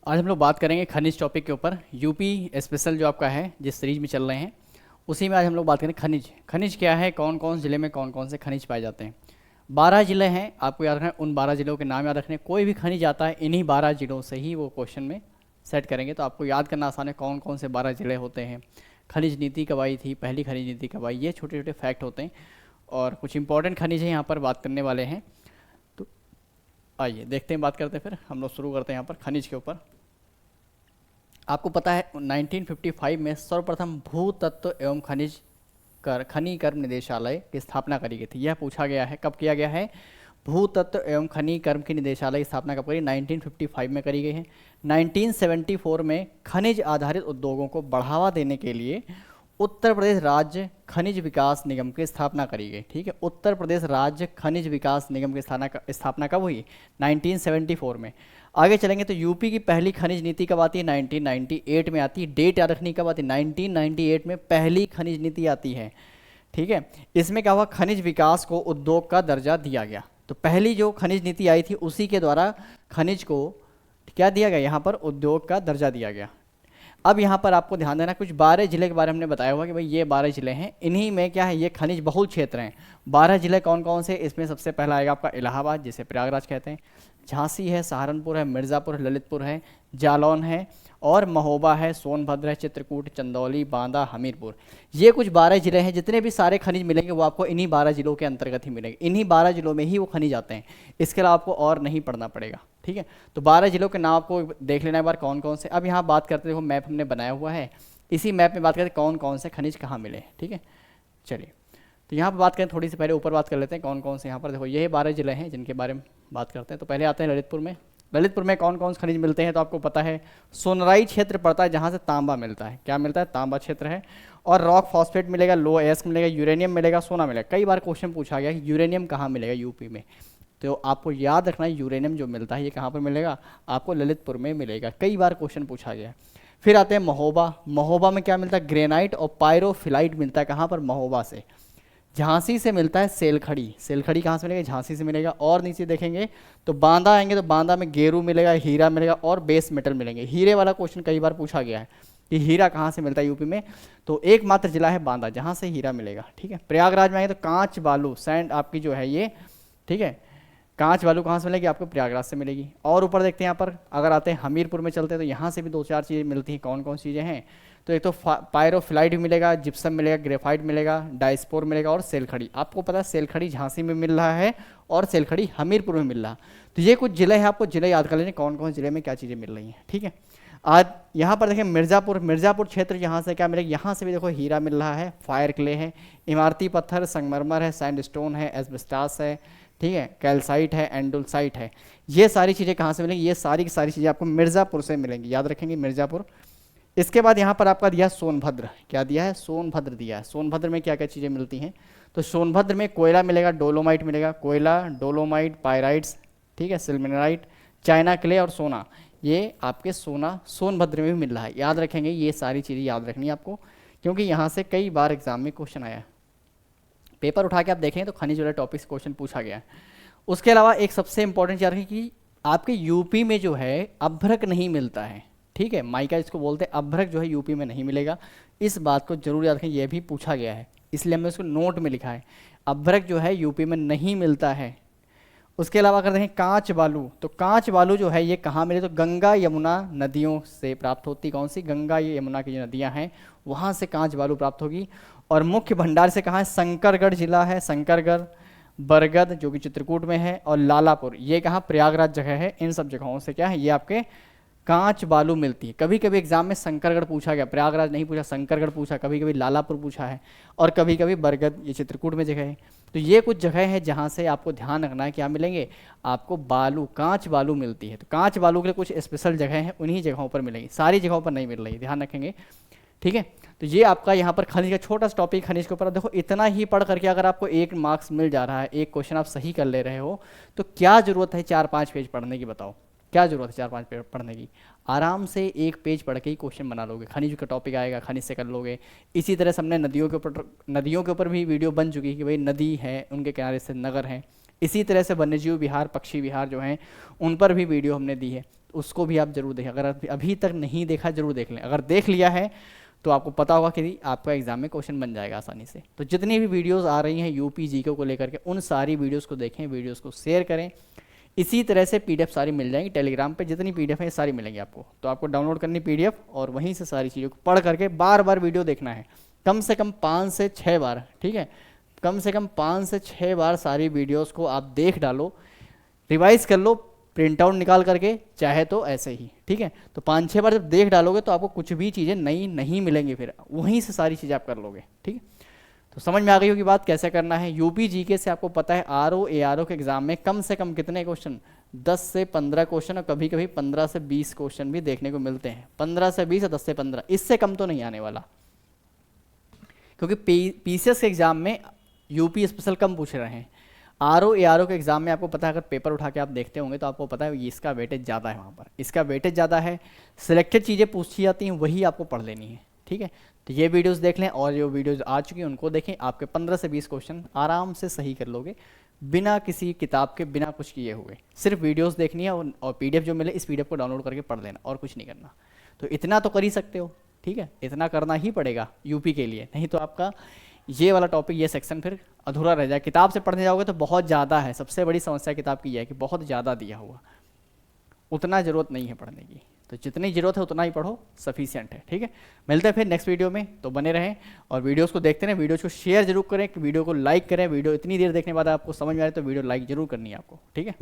आज हम लोग बात करेंगे खनिज टॉपिक के ऊपर। यूपी स्पेशल जो आपका है, जिस सीरीज में चल रहे हैं उसी में आज हम लोग बात करेंगे खनिज। खनिज क्या है, कौन कौन ज़िले में कौन कौन से खनिज पाए जाते हैं। 12 ज़िले हैं, आपको याद रखना है। उन 12 ज़िलों के नाम याद रखने। कोई भी खनिज आता है इन्हीं 12 ज़िलों से ही वो क्वेश्चन में सेट करेंगे, तो आपको याद करना आसान है कौन कौन से 12 ज़िले होते हैं। खनिज नीति कब आई थी, पहली खनिज नीति कब आई, ये छोटे छोटे फैक्ट होते हैं और कुछ इंपॉर्टेंट खनिज हैं यहाँ पर बात करने वाले हैं। तो आइए देखते हैं, बात करते हैं, फिर हम लोग शुरू करते हैं यहाँ पर खनिज के ऊपर। आपको पता है 1955 में सर्वप्रथम भूतत्व एवं खनिकर्म निदेशालय की स्थापना करी गई थी। यह पूछा गया है कब किया गया है। भूतत्व एवं खनिकर्म की निदेशालय की स्थापना कब करी, 1955 में करी गई है। 1974 में खनिज आधारित उद्योगों को बढ़ावा देने के लिए उत्तर प्रदेश राज्य खनिज विकास निगम की स्थापना करी गई। ठीक है, उत्तर प्रदेश राज्य खनिज विकास निगम की स्थापना कब हुई, 1974 में। आगे चलेंगे तो यूपी की पहली खनिज नीति कब आती है, 1998 में आती है। डेट याद रखनी कब आती है, 1998 में पहली खनिज नीति आती है। ठीक है, इसमें क्या हुआ, खनिज विकास को उद्योग का दर्जा दिया गया। तो पहली जो खनिज नीति आई थी उसी के द्वारा खनिज को क्या दिया गया, यहाँ पर उद्योग का दर्जा दिया गया। अब यहाँ पर आपको ध्यान देना, कुछ 12 जिले के बारे में हमने बताया हुआ कि भाई ये 12 जिले हैं, इन्हीं में क्या है, ये खनिज बहुल क्षेत्र हैं। 12 जिले कौन कौन से, इसमें सबसे पहला आएगा आपका इलाहाबाद, जिसे प्रयागराज कहते हैं। झांसी है, सहारनपुर है, मिर्ज़ापुर है, ललितपुर है, जालौन है और महोबा है, सोनभद्र है, चित्रकूट, चंदौली, बांदा, हमीरपुर। ये कुछ 12 जिले हैं। जितने भी सारे खनिज मिलेंगे वो आपको इन्हीं 12 जिलों के अंतर्गत ही मिलेंगे। इन्हीं 12 जिलों में ही वो खनिज आते हैं, इसके अलावा आपको और नहीं पढ़ना पड़ेगा। ठीक है, तो 12 जिलों के नाम आपको देख लेना एक बार कौन कौन से। अब यहाँ बात करते, देखो मैप हमने बनाया हुआ है, इसी मैप में बात करते कौन कौन से खनिज कहाँ मिले। ठीक है, चलिए तो यहाँ पर बात करें, थोड़ी सी पहले ऊपर बात कर लेते हैं कौन कौन से। यहाँ पर देखो ये 12 जिले हैं जिनके बारे में बात करते हैं। तो पहले आते हैं ललितपुर में। ललितपुर में कौन कौन से खनिज मिलते हैं, तो आपको पता है सोनराई क्षेत्र पड़ता है जहाँ से तांबा मिलता है। क्या मिलता है, तांबा क्षेत्र है। और रॉक फॉस्फेट मिलेगा, लो एस्क मिलेगा, यूरेनियम मिलेगा, सोना मिलेगा। कई बार क्वेश्चन पूछा गया कि यूरेनियम कहाँ मिलेगा यूपी में, तो आपको याद रखना है यूरेनियम जो मिलता है ये कहाँ पर मिलेगा, आपको ललितपुर में मिलेगा। कई बार क्वेश्चन पूछा गया। फिर आते हैं महोबा। महोबा में क्या मिलता है, ग्रेनाइट और पायरोफिलाइट मिलता है। कहाँ पर, महोबा से। झांसी से मिलता है सेलखड़ी। सेलखड़ी कहाँ से मिलेगा, झांसी से मिलेगा। और नीचे देखेंगे तो बांदा आएंगे तो बांदा में गेरू मिलेगा, हीरा मिलेगा और बेस मेटल मिलेंगे। हीरे वाला क्वेश्चन कई बार पूछा गया है कि हीरा कहाँ से मिलता है यूपी में, तो एकमात्र जिला है बांदा जहाँ से हीरा मिलेगा। ठीक है, प्रयागराज में आएंगे तो कांच बालू सैंड आपकी जो है ये, ठीक है, कांच बालू कहाँ से मिलेगी, आपको प्रयागराज से मिलेगी। और ऊपर देखते हैं यहाँ पर, अगर आते हैं हमीरपुर में चलते हैं तो यहाँ से भी 2-4 चीज़ें मिलती हैं। कौन कौन सी चीज़ें हैं, तो एक तो पायरोफिलाइट भी मिलेगा, जिप्सम मिलेगा, ग्रेफाइट मिलेगा, डाइस्पोर मिलेगा और सेलखड़ी। आपको पता है सेलखड़ी झांसी में मिल रहा है और सेलखड़ी हमीरपुर में मिल रहा है। तो ये कुछ जिले हैं, आपको जिले याद कर लेंगे कौन कौन जिले में क्या चीज़ें मिल रही हैं। ठीक है, आज यहाँ पर देखें मिर्ज़ापुर। मिर्ज़ापुर क्षेत्र यहाँ से क्या मिलेगा, यहाँ से भी देखो हीरा मिल रहा है, फायर क्ले है, इमारती पत्थर, संगमरमर है, सैंडस्टोन है, एस्बेस्टास है, ठीक है, कैल्साइट है, एंडोलसाइट है। ये सारी चीज़ें कहाँ से मिलेंगी, ये सारी की सारी चीज़ें आपको मिर्ज़ापुर से मिलेंगी, याद रखेंगे मिर्ज़ापुर। इसके बाद यहाँ पर आपका दिया सोनभद्र। क्या दिया है, सोनभद्र दिया है। सोनभद्र में क्या क्या चीज़ें मिलती हैं, तो सोनभद्र में कोयला मिलेगा, डोलोमाइट मिलेगा, कोयला, डोलोमाइट, पायराइट्स, ठीक है, सिल्मेनाइट, चाइना क्ले और सोना। ये आपके सोना सोनभद्र में भी मिल रहा है, याद रखेंगे। ये सारी चीज़ें याद रखनी है आपको, क्योंकि यहाँ से कई बार एग्जाम में क्वेश्चन आया है। पेपर उठा के आप देखें तो खनिज वाले टॉपिक से क्वेश्चन पूछा गया है। उसके अलावा एक सबसे इंपॉर्टेंट याद रखें कि आपके यूपी में जो है अभ्रक नहीं मिलता है। ठीक है, माइका इसको बोलते हैं, अभ्रक जो है यूपी में नहीं मिलेगा। इस बात को जरूर याद रखें, यह भी पूछा गया है, इसलिए हमने उसको नोट में लिखा है। अभ्रक जो है यूपी में नहीं मिलता है। उसके अलावा अगर देखें कांच बालू, तो कांच बालू जो है ये कहाँ मिले, तो गंगा यमुना नदियों से प्राप्त होती। कौन सी, गंगा यमुना की जो नदियाँ हैं वहाँ से कांच बालू प्राप्त होगी। और मुख्य भंडार से कहाँ है, शंकरगढ़ जिला है, शंकरगढ़, बरगद जो कि चित्रकूट में है, और लालापुर ये कहाँ, प्रयागराज जगह है। इन सब जगहों से क्या है, ये आपके कांच बालू मिलती है। कभी कभी एग्जाम में शंकरगढ़ पूछा गया, प्रयागराज नहीं पूछा, शंकरगढ़ पूछा, कभी कभी लालापुर पूछा है, और कभी कभी बरगद, ये चित्रकूट में जगह है। तो ये कुछ जगह है जहाँ से आपको ध्यान रखना है, क्या मिलेंगे आपको, बालू, कांच बालू मिलती है। तो कांच बालू के लिए कुछ स्पेशल जगह हैं, उन्हीं जगहों पर मिलेंगी, सारी जगहों पर नहीं मिल रही, ध्यान रखेंगे। ठीक है, तो ये आपका यहाँ पर खनिज का छोटा सा टॉपिक खनिज के ऊपर। देखो इतना ही पढ़ करके अगर आपको 1 मार्क्स मिल जा रहा है, एक क्वेश्चन आप सही कर ले रहे हो, तो क्या जरूरत है 4-5 पेज पढ़ने की, बताओ क्या जरूरत है 4-5 पेज पढ़ने की। आराम से 1 पेज पढ़ के ही क्वेश्चन बना लोगे। खनिज का टॉपिक आएगा, खनिज से कर लोगे। इसी तरह से हमने नदियों के ऊपर भी वीडियो बन चुकी है कि भाई नदी है, उनके किनारे से नगर हैं। इसी तरह से वन्यजीव विहार, पक्षी विहार जो हैं उन पर भी वीडियो हमने दी है। उसको भी आप जरूर देखें। अगर अभी तक नहीं देखा जरूर देख लें। अगर देख लिया है तो आपको पता होगा कि आपका एग्जाम में क्वेश्चन बन जाएगा आसानी से। तो जितनी भी वीडियोस आ रही हैं यूपी जीके को लेकर के, उन सारी वीडियोस को देखें, वीडियोस को शेयर करें। इसी तरह से पीडीएफ सारी मिल जाएंगी टेलीग्राम पे, जितनी पीडीएफ है सारी मिलेंगी आपको। तो आपको डाउनलोड करनी पीडीएफ और वहीं से सारी चीज़ों को पढ़ करके बार बार वीडियो देखना है, कम से कम 5 से 6 बार, ठीक है। कम से कम 5 से 6 बार सारी वीडियोस को आप देख डालो, रिवाइज कर लो, प्रिंट आउट निकाल करके, चाहे तो ऐसे ही, ठीक है। तो 5-6 बार जब देख डालोगे तो आपको कुछ भी चीज़ें नई नहीं मिलेंगी, फिर वहीं से सारी चीज़ें आप कर लोगे, ठीक है। तो समझ में आ गई होगी बात कैसे करना है। यूपी जीके से आपको पता है आरओ एआरओ के एग्जाम में कम से कम कितने क्वेश्चन, 10 से 15 क्वेश्चन और कभी कभी 15 से 20 क्वेश्चन भी देखने को मिलते हैं। 15 से 20 या 10 से 15, इससे कम तो नहीं आने वाला, क्योंकि पीसीएस के एग्जाम में यूपी स्पेशल कम पूछ रहे हैं। आरओ एआरओ के एग्जाम में आपको पता है, अगर पेपर उठा के आप देखते होंगे तो आपको पता है इसका वेटेज ज़्यादा है, वहाँ पर इसका वेटेज ज़्यादा है। सिलेक्टेड चीज़ें पूछी जाती हैं, वही आपको पढ़ लेनी है, ठीक है। तो ये वीडियोस देख लें और जो वीडियोस आ चुकी हैं उनको देखें। आपके 15 से 20 क्वेश्चन आराम से सही कर लोगे, बिना किसी किताब के, बिना कुछ किए हुए। सिर्फ वीडियोस देखनी है और पीडीएफ जो मिले, इस पीडीएफ को डाउनलोड करके पढ़ लेना, और कुछ नहीं करना। तो इतना तो कर ही सकते हो, ठीक है। इतना करना ही पड़ेगा यूपी के लिए, नहीं तो आपका ये वाला टॉपिक, ये सेक्शन फिर अधूरा रह जाए। किताब से पढ़ने जाओगे तो बहुत ज़्यादा है, सबसे बड़ी समस्या किताब की यह है कि बहुत ज़्यादा दिया हुआ, उतना ज़रूरत नहीं है पढ़ने की। तो जितनी ज़रूरत है उतना ही पढ़ो, सफिशिएंट है, ठीक है। मिलते हैं फिर नेक्स्ट वीडियो में, तो बने रहें और वीडियोस को देखते रहें। वीडियोस को शेयर जरूर करें, वीडियो को लाइक करें। वीडियो इतनी देर देखने के बाद आपको समझ में आए तो वीडियो लाइक जरूर करनी है आपको, ठीक है।